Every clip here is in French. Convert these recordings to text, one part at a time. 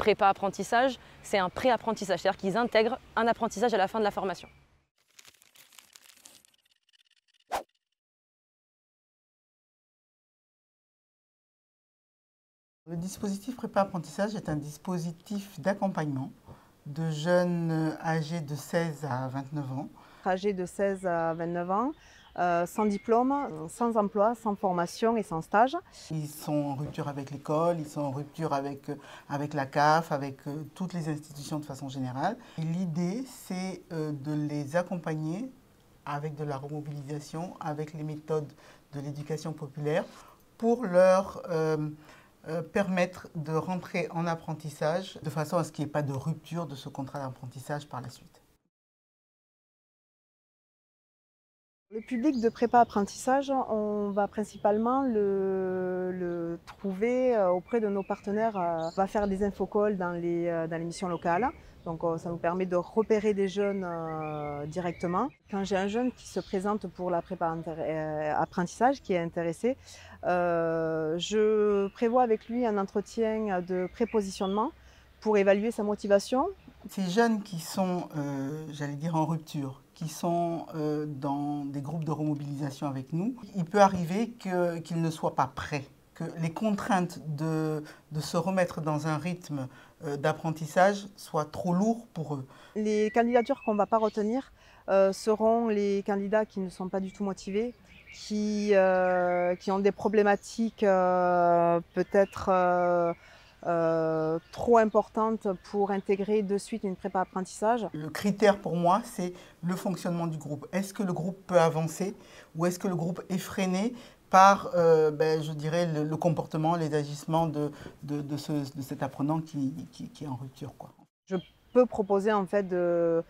prépa-apprentissage, c'est un pré-apprentissage, c'est-à-dire qu'ils intègrent un apprentissage à la fin de la formation. Le dispositif prépa-apprentissage est un dispositif d'accompagnement de jeunes âgés de 16 à 29 ans. Âgés de 16 à 29 ans, sans diplôme, sans emploi, sans formation et sans stage. Ils sont en rupture avec l'école, ils sont en rupture avec la CAF, avec toutes les institutions de façon générale. L'idée, c'est de les accompagner avec de la remobilisation, avec les méthodes de l'éducation populaire pour leur permettre de rentrer en apprentissage de façon à ce qu'il n'y ait pas de rupture de ce contrat d'apprentissage par la suite. Le public de prépa-apprentissage, on va principalement le trouver auprès de nos partenaires. On va faire des infocalls dans les missions locales. Donc ça nous permet de repérer des jeunes directement. Quand j'ai un jeune qui se présente pour la prépa-apprentissage, qui est intéressé, je prévois avec lui un entretien de prépositionnement pour évaluer sa motivation. Ces jeunes qui sont, j'allais dire, en rupture, qui sont dans des groupes de remobilisation avec nous, il peut arriver qu'ils ne soient pas prêts, que les contraintes de se remettre dans un rythme d'apprentissage soient trop lourds pour eux. Les candidatures qu'on ne va pas retenir seront les candidats qui ne sont pas du tout motivés, qui ont des problématiques peut-être trop importante pour intégrer de suite une prépa apprentissage. Le critère pour moi, c'est le fonctionnement du groupe. Est-ce que le groupe peut avancer ou est-ce que le groupe est freiné par, je dirais, le comportement, les agissements de cet apprenant qui est en rupture, quoi. Je peux proposer en fait de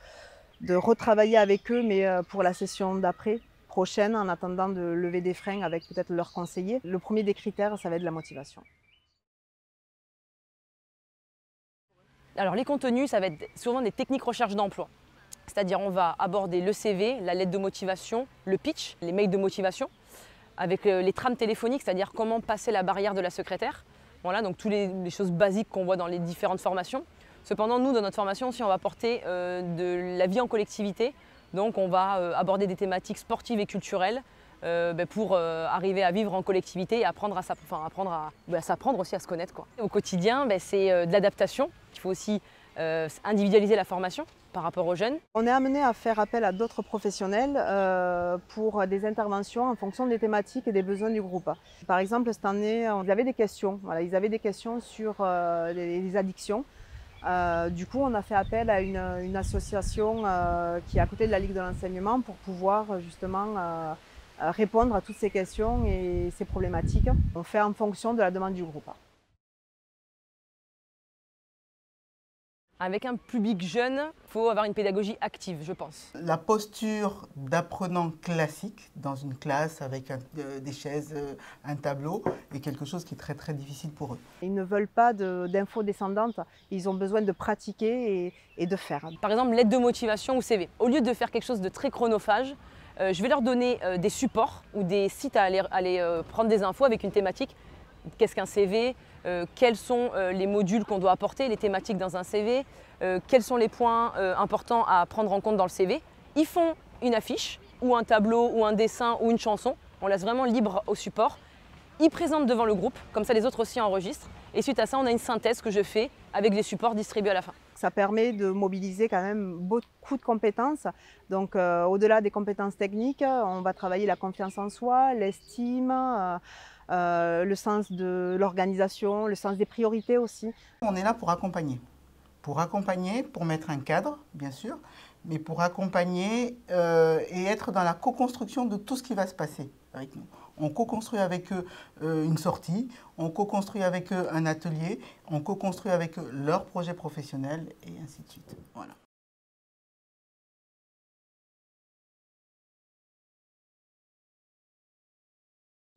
retravailler avec eux, mais pour la session d'après, prochaine, en attendant de lever des freins avec peut-être leur conseiller. Le premier des critères, ça va être la motivation. Alors les contenus, ça va être souvent des techniques recherche d'emploi. C'est-à-dire on va aborder le CV, la lettre de motivation, le pitch, les mails de motivation, avec les trames téléphoniques, c'est-à-dire comment passer la barrière de la secrétaire. Voilà, donc toutes les choses basiques qu'on voit dans les différentes formations. Cependant, nous, dans notre formation aussi, on va porter de la vie en collectivité. Donc on va aborder des thématiques sportives et culturelles pour arriver à vivre en collectivité et apprendre à s'apprendre aussi à se connaître, quoi. Au quotidien, c'est de l'adaptation. Il faut aussi individualiser la formation par rapport aux jeunes. On est amené à faire appel à d'autres professionnels pour des interventions en fonction des thématiques et des besoins du groupe. Par exemple, cette année, ils avaient des questions. Voilà, ils avaient des questions sur les addictions. Du coup, on a fait appel à une association qui est à côté de la Ligue de l'enseignement pour pouvoir justement répondre à toutes ces questions et ces problématiques. On fait en fonction de la demande du groupe. Avec un public jeune, il faut avoir une pédagogie active, je pense. La posture d'apprenant classique dans une classe avec des chaises, un tableau, est quelque chose qui est très très difficile pour eux. Ils ne veulent pas d'infos descendantes, ils ont besoin de pratiquer et de faire. Par exemple, lettre de motivation ou CV. Au lieu de faire quelque chose de très chronophage, je vais leur donner des supports ou des sites à aller prendre des infos avec une thématique. Qu'est-ce qu'un CV? Quels sont les modules qu'on doit apporter, les thématiques dans un CV, quels sont les points importants à prendre en compte dans le CV. Ils font une affiche ou un tableau ou un dessin ou une chanson. On laisse vraiment libre au support. Ils présentent devant le groupe, comme ça les autres aussi enregistrent. Et suite à ça, on a une synthèse que je fais avec les supports distribués à la fin. Ça permet de mobiliser quand même beaucoup de compétences. Donc au-delà des compétences techniques, on va travailler la confiance en soi, l'estime, le sens de l'organisation, le sens des priorités aussi. On est là pour accompagner, pour mettre un cadre, bien sûr, mais pour accompagner et être dans la co-construction de tout ce qui va se passer avec nous. On co-construit avec eux une sortie, on co-construit avec eux un atelier, on co-construit avec eux leur projet professionnel et ainsi de suite. Voilà.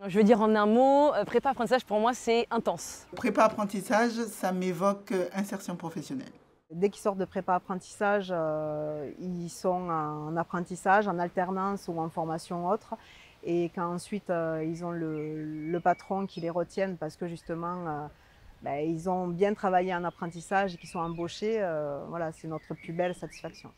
Je veux dire en un mot, prépa-apprentissage pour moi c'est intense. Prépa-apprentissage, ça m'évoque insertion professionnelle. Dès qu'ils sortent de prépa-apprentissage, ils sont en apprentissage, en alternance ou en formation autre. Et quand ensuite ils ont le patron qui les retienne parce que justement ben, ils ont bien travaillé en apprentissage et qu'ils sont embauchés, voilà, c'est notre plus belle satisfaction.